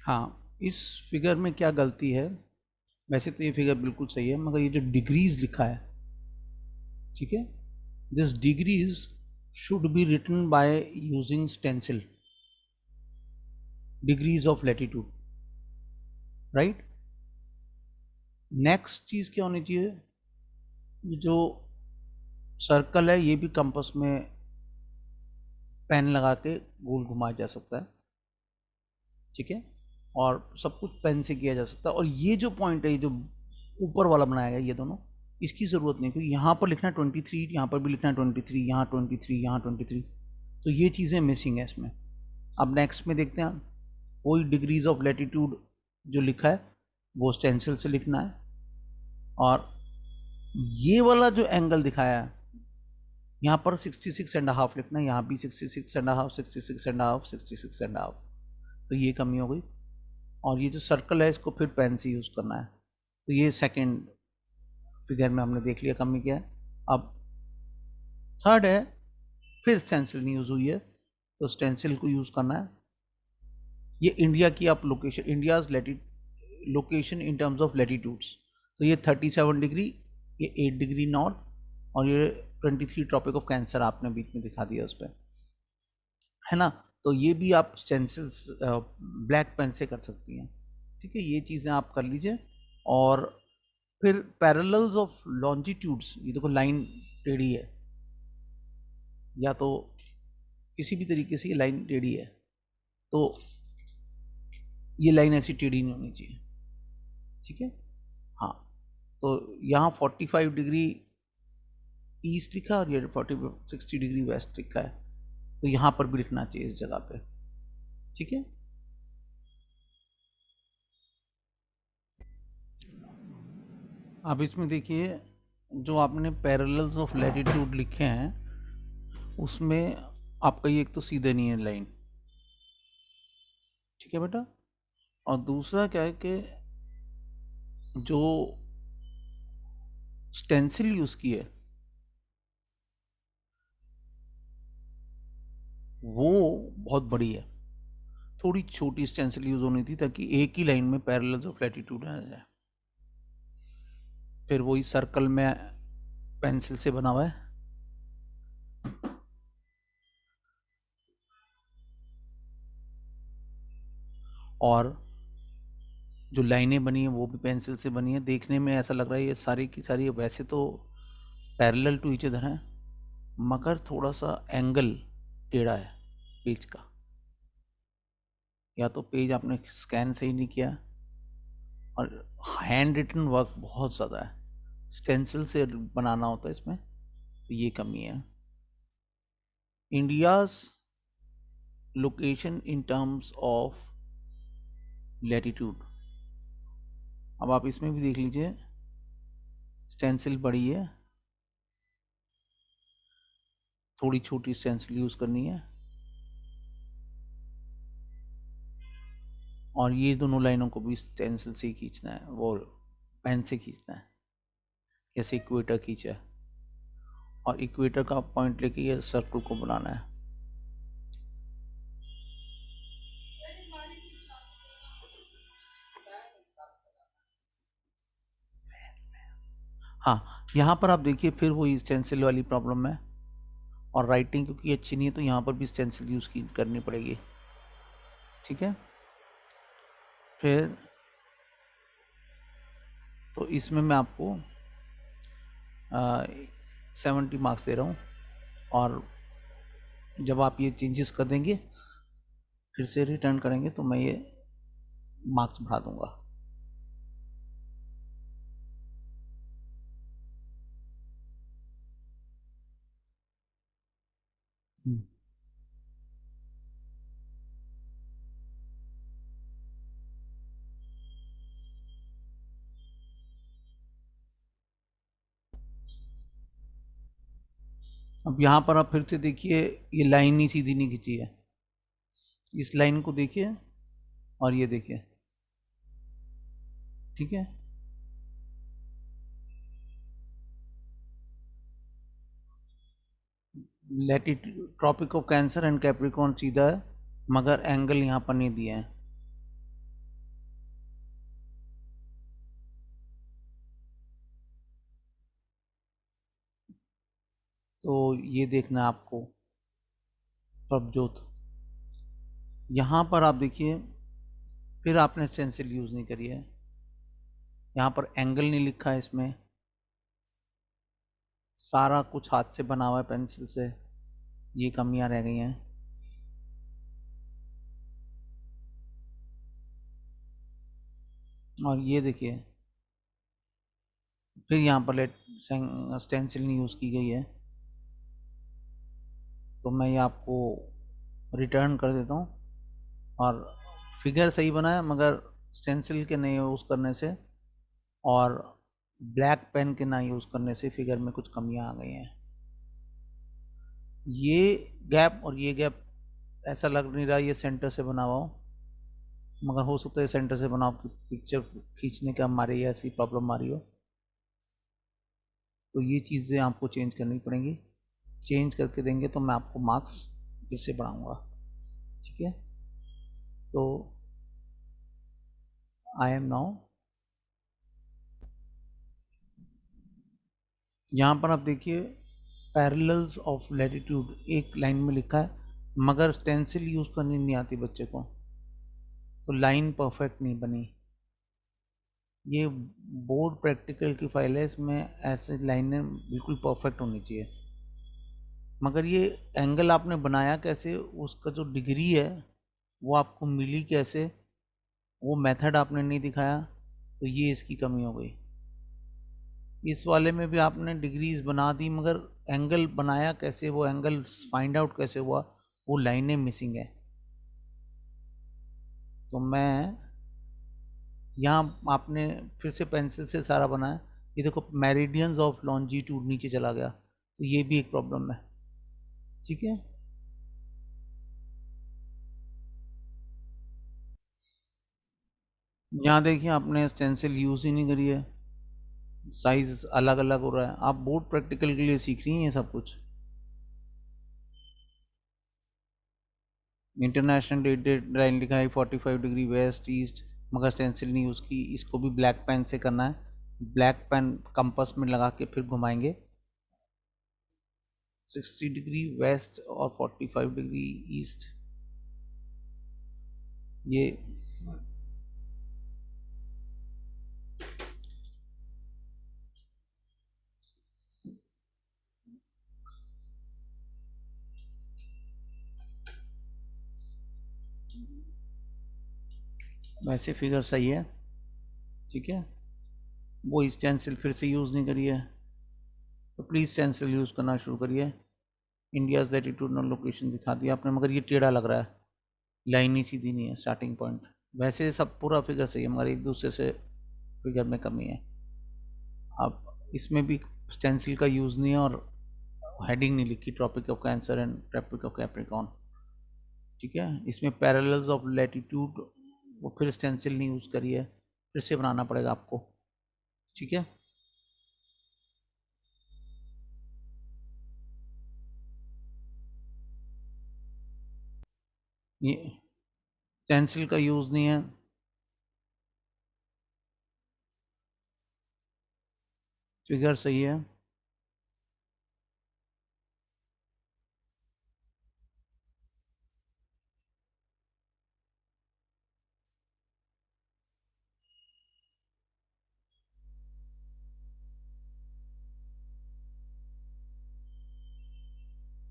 हाँ, इस फिगर में क्या गलती है? वैसे तो ये फिगर बिल्कुल सही है, मगर ये जो डिग्रीज लिखा है, ठीक है, this degrees should be written by using stencil, degrees of latitude, right. Next चीज क्या होनी चाहिए? जो सर्कल है ये भी कंपास में पेन लगा के गोल घुमाया जा सकता है, ठीक है, और सब कुछ पेन से किया जा सकता है। और ये जो पॉइंट है, ये जो ऊपर वाला बनाया गया, ये दोनों, इसकी ज़रूरत नहीं, क्योंकि यहाँ पर लिखना है 23, यहाँ पर भी लिखना है 23, यहाँ 23, यहाँ 23, तो ये चीज़ें मिसिंग है इसमें। अब नेक्स्ट में देखते हैं, वही डिग्रीज ऑफ लैटिट्यूड जो लिखा है वो स्टेंसिल से लिखना है, और ये वाला जो एंगल दिखाया है यहाँ पर 66.5 लिखना है, यहाँ भी 66.5, 66.5, 66.5, तो ये कमी हो गई। और ये जो सर्कल है इसको फिर पेन से यूज़ करना है, तो ये सेकेंड फिगर में हमने देख लिया कमी क्या है। अब थर्ड है, फिर स्टेंसिल नहीं यूज़ हुई है, तो स्टेंसिल को यूज़ करना है। ये इंडिया की आप location, India's location in terms of latitudes, तो ये 37 डिग्री, ये 8 डिग्री नॉर्थ, और ये 23 ट्रॉपिक ऑफ कैंसर आपने बीच में दिखा दिया उस पर, है ना। तो ये भी आप स्टेंसिल्स ब्लैक पेन से कर सकती हैं, ठीक है, ये चीज़ें आप कर लीजिए। और फिर पैरेलल्स ऑफ लॉन्जिट्यूड्स, ये देखो लाइन टेढ़ी है, या तो किसी भी तरीके से ये लाइन टेढ़ी है, तो ये लाइन ऐसी टेढ़ी नहीं होनी चाहिए, ठीक है। हाँ, तो यहाँ 45 डिग्री ईस्ट लिखा और ये 60 डिग्री वेस्ट लिखा है, तो यहाँ पर भी लिखना चाहिए इस जगह पे, ठीक है। अब इसमें देखिए, जो आपने पैरेलल्स ऑफ लैटिट्यूड लिखे हैं उसमें आपका ये एक तो सीधे नहीं है लाइन, ठीक है बेटा, और दूसरा क्या है कि जो स्टेंसिल यूज की है वो बहुत बड़ी है, थोड़ी छोटी स्टेंसिल यूज होनी थी ताकि एक ही लाइन में पैरेलल्स ऑफ लैटिट्यूड आ जाए। फिर वही सर्कल में पेंसिल से बना हुआ है, और जो लाइनें बनी है वो भी पेंसिल से बनी है। देखने में ऐसा लग रहा है ये सारी की सारी वैसे तो पैरेलल टू ईच अदर हैं, मगर थोड़ा सा एंगल टेढ़ा है पेज का, या तो पेज आपने स्कैन सही नहीं किया, और हैंड रिटन वर्क बहुत ज़्यादा है, स्टेंसिल से बनाना होता है इसमें, तो ये कमी है। India's location in terms of latitude, अब आप इसमें भी देख लीजिए, स्टेंसिल बड़ी है, थोड़ी छोटी स्टेंसिल यूज़ करनी है, और ये दोनों लाइनों को भी स्टेंसिल से ही खींचना है, वो पेन से खींचना है, जैसे इक्वेटर खींचा है, और इक्वेटर का पॉइंट लेके ये सर्कल को बनाना है। हाँ, यहाँ पर आप देखिए फिर वही स्टेंसिल वाली प्रॉब्लम है, और राइटिंग क्योंकि अच्छी नहीं है तो यहाँ पर भी स्टेंसिल यूज़ करनी पड़ेगी, ठीक है। फिर तो इसमें मैं आपको 70 मार्क्स दे रहा हूँ, और जब आप ये चेंजेस कर देंगे फिर से रिटर्न करेंगे तो मैं ये मार्क्स बढ़ा दूंगा। अब यहाँ पर आप फिर से देखिए, ये लाइन ही सीधी नहीं खींची है, इस लाइन को देखिए और ये देखिए, ठीक है। Latitude tropic of cancer and capricorn सीधा है, मगर एंगल यहाँ पर नहीं दिया है, तो ये देखना है आपको प्रभजोत। यहाँ पर आप देखिए, फिर आपने स्टेंसिल यूज़ नहीं करी है, यहाँ पर एंगल नहीं लिखा है इसमें, सारा कुछ हाथ से बना हुआ है पेंसिल से, ये कमियां रह गई हैं। और ये देखिए, फिर यहाँ पर स्टेंसिल नहीं यूज़ की गई है, तो मैं ये आपको रिटर्न कर देता हूँ। और फिगर सही बना है, मगर स्टेंसिल के नहीं यूज़ करने से और ब्लैक पेन के ना यूज़ करने से फिगर में कुछ कमियां आ गई हैं। ये गैप और ये गैप ऐसा लग नहीं रहा ये सेंटर से बना हुआ हो, मगर हो सकता है सेंटर से बना पिक्चर खींचने का हमारे ऐसी प्रॉब्लम आ रही हो, तो ये चीज़ें आपको चेंज करनी पड़ेंगी। चेंज करके देंगे तो मैं आपको मार्क्स फिर से बढ़ाऊँगा, ठीक है। तो आई एम नाउ, यहाँ पर आप देखिए पैरेलल्स ऑफ लैटिट्यूड एक लाइन में लिखा है, मगर स्टेंसिल यूज़ करनी नहीं आती बच्चे को, तो लाइन परफेक्ट नहीं बनी। ये बोर्ड प्रैक्टिकल की फाइल है, इसमें ऐसे लाइनें बिल्कुल परफेक्ट होनी चाहिए। मगर ये एंगल आपने बनाया कैसे, उसका जो डिग्री है वो आपको मिली कैसे, वो मेथड आपने नहीं दिखाया, तो ये इसकी कमी हो गई। इस वाले में भी आपने डिग्रीज बना दी, मगर एंगल बनाया कैसे, वो एंगल फाइंड आउट कैसे हुआ, वो लाइनें मिसिंग है। तो मैं यहाँ आपने फिर से पेंसिल से सारा बनाया, ये देखो मेरिडियंस ऑफ लॉन्जिट्यूड नीचे चला गया, तो ये भी एक प्रॉब्लम है, ठीक है। यहाँ देखिए आपने स्टेंसिल यूज़ ही नहीं करी है, साइज अलग अलग हो रहा है। आप बोर्ड प्रैक्टिकल के लिए सीख रही हैं ये सब कुछ। इंटरनेशनल डेट लिखा है 45 डिग्री वेस्ट ईस्ट, मगर स्टेंसिल नहीं यूज़ की। इसको भी ब्लैक पेन से करना है, ब्लैक पेन कंपास में लगा के फिर घुमाएंगे। 60 डिग्री वेस्ट और 45 डिग्री ईस्ट, ये वैसे फिगर सही है, ठीक है। वो स्टेंसिल फिर से यूज़ नहीं करी है, तो प्लीज़ स्टेंसिल यूज़ करना शुरू करिए। इंडिया लैटिट्यूडनल लोकेशन दिखा दिया आपने, मगर ये टेढ़ा लग रहा है, लाइन ही सीधी नहीं है स्टार्टिंग पॉइंट। वैसे सब पूरा फिगर सही है, मगर एक दूसरे से फिगर में कमी है। अब इसमें भी स्टेंसिल का यूज़ नहीं है और हेडिंग नहीं लिखी, tropic of cancer and tropic of capricorn, ठीक है। इसमें पैरेलल्स ऑफ लैटिट्यूड वो फिर स्टेंसिल नहीं यूज़ करी है, फिर से बनाना पड़ेगा आपको, ठीक है। ये स्टेंसिल का यूज़ नहीं है, फिगर सही है।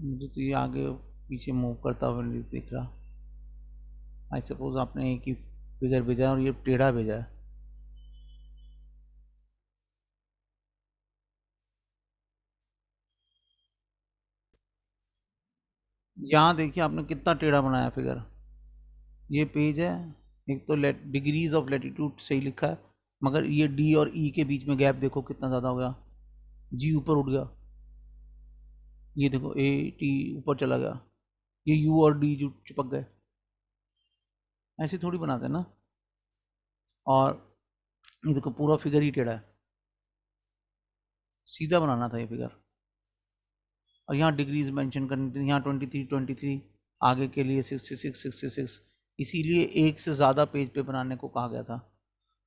मुझे तो ये आगे पीछे मूव करता हुआ नहीं दिख रहा। आई सपोज आपने एक ही फिगर भेजा है और ये टेढ़ा भेजा है। यहाँ देखिए आपने कितना टेढ़ा बनाया फिगर। ये पेज है, एक तो डिग्रीज ऑफ लैटिट्यूड सही लिखा है, मगर ये डी और ई के बीच में गैप देखो कितना ज़्यादा हो गया, जी ऊपर उठ गया, ये देखो ए टी ऊपर चला गया, ये यू और डी जो चिपक गए। ऐसे थोड़ी बनाते ना। और ये देखो पूरा फिगर ही टेढ़ा है, सीधा बनाना था ये फिगर। और यहाँ डिग्रीज मेंशन करनी थी, यहाँ 23 आगे के लिए 66 इसीलिए एक से ज़्यादा पेज पे बनाने को कहा गया था।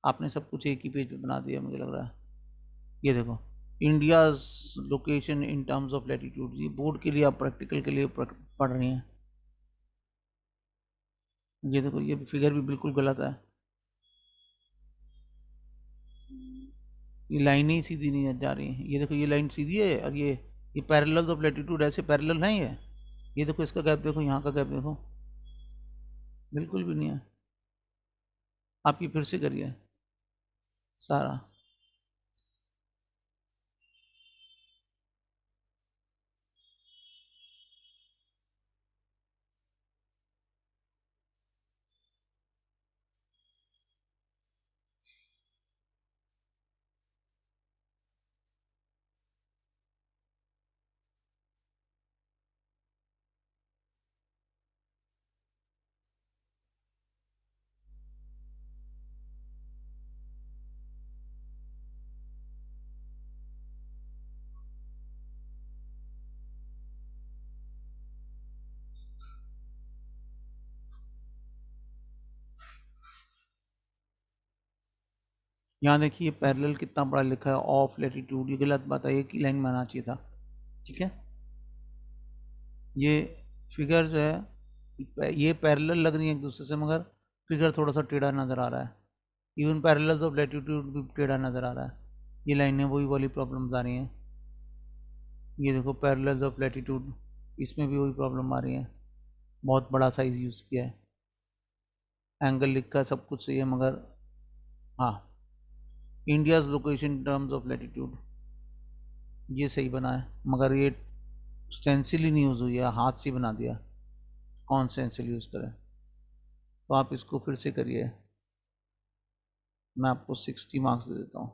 आपने सब कुछ एक ही पेज पे बना दिया मुझे लग रहा है। ये देखो India's location in terms of latitude, ये बोर्ड के लिए आप प्रैक्टिकल के लिए पढ़ रही हैं। ये देखो ये फिगर भी बिल्कुल गलत है, ये लाइन ही सीधी नहीं जा रही है। ये देखो ये लाइन सीधी है और ये पैरेलल्स ऑफ लैटिट्यूड ऐसे पैरेलल नहीं है। ये देखो इसका गैप देखो, यहाँ का गैप देखो, बिल्कुल भी नहीं है। आप ये फिर से करिए सारा। यहाँ देखिए पैरेलल कितना बड़ा लिखा है, ऑफ लैटिट्यूड, ये गलत बात है, एक ही लाइन में आना चाहिए था। ठीक है, ये फिगर जो है ये पैरेलल लग रही है एक दूसरे से, मगर फिगर थोड़ा सा टेढ़ा नज़र आ रहा है। इवन पैरेलल्स ऑफ लैटिट्यूड भी टेढ़ा नज़र आ रहा है। ये लाइनें वही वाली प्रॉब्लम्स आ रही हैं। ये देखो पैरेलल्स ऑफ लैटिट्यूड, इसमें भी वही प्रॉब्लम आ रही है। बहुत बड़ा साइज यूज़ किया है, एंगल लिखा है, सब कुछ सही है, मगर हाँ India's location in terms of latitude ये सही बना है, मगर ये स्टेंसिल ही नहीं यूज़ हुई है, हाथ से बना दिया। कौन स्टेंसिल यूज़ करें? तो आप इसको फिर से करिए, मैं आपको 60 मार्क्स दे देता हूँ।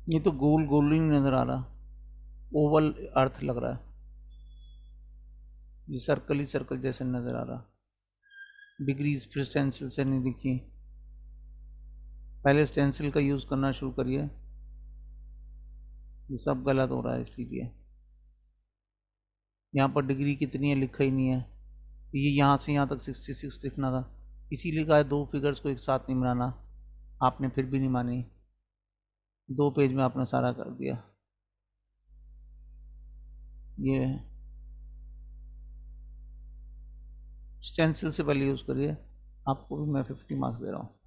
ये तो गोल गोल ही नहीं नज़र आ रहा, ओवल अर्थ लग रहा है, ये सर्कल ही सर्कल जैसे नज़र आ रहा। डिग्रीज फिर स्टेंसिल से नहीं दिखी, पहले स्टेंसिल का यूज़ करना शुरू करिए। ये सब गलत हो रहा है इसलिए। यहाँ पर डिग्री कितनी है लिखा ही नहीं है, ये यहाँ से यहाँ तक 66 लिखना था, इसीलिए कहा है दो फिगर्स को एक साथ नहीं बनाना। आपने फिर भी नहीं मानी, 2 पेज में आपने सारा कर दिया। ये स्टेंसिल से पहले यूज़ करिए, आपको भी मैं 50 मार्क्स दे रहा हूँ।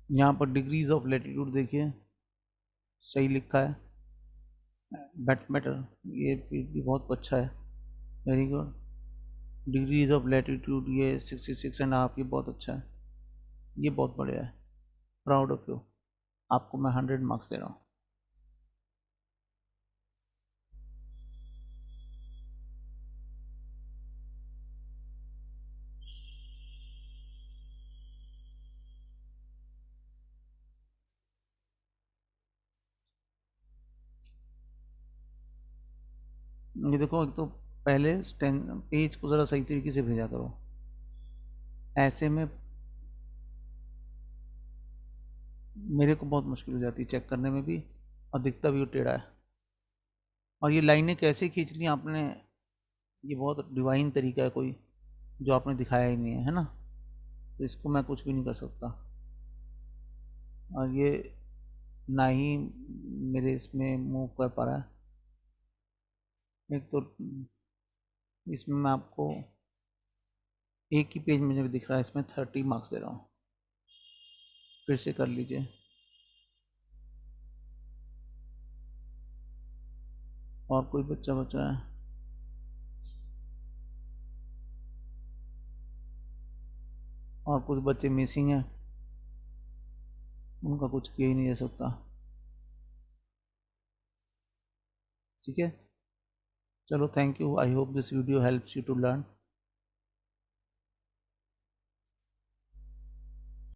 यहाँ पर डिग्रीज ऑफ लैटिट्यूड देखिए सही लिखा है, बैटमेटर, ये भी बहुत अच्छा है, very good. Degrees of latitude ये 66.5, ये बहुत अच्छा है, ये बहुत बढ़िया है, प्राउड ऑफ यू। आपको मैं 100 मार्क्स दे रहा हूँ। ये देखो, एक तो पहले पेज को ज़रा सही तरीके से भेजा करो, ऐसे में मेरे को बहुत मुश्किल हो जाती है चेक करने में भी, और दिखता भी वो टेढ़ा है। और ये लाइनें कैसे खींच ली आपने, ये बहुत डिवाइन तरीका है कोई, जो आपने दिखाया ही नहीं है ना, तो इसको मैं कुछ भी नहीं कर सकता। और ये ना ही मेरे इसमें मूव कर पा रहा है। एक तो इसमें मैं आपको एक ही पेज मुझे दिख रहा है, इसमें 30 मार्क्स दे रहा हूँ। फिर से कर लीजिए। और कोई बच्चा बचा है? और कुछ बच्चे मिसिंग हैं, उनका कुछ किया ही नहीं जा सकता। ठीक है, चलो, thank you. I hope this video helps you to learn.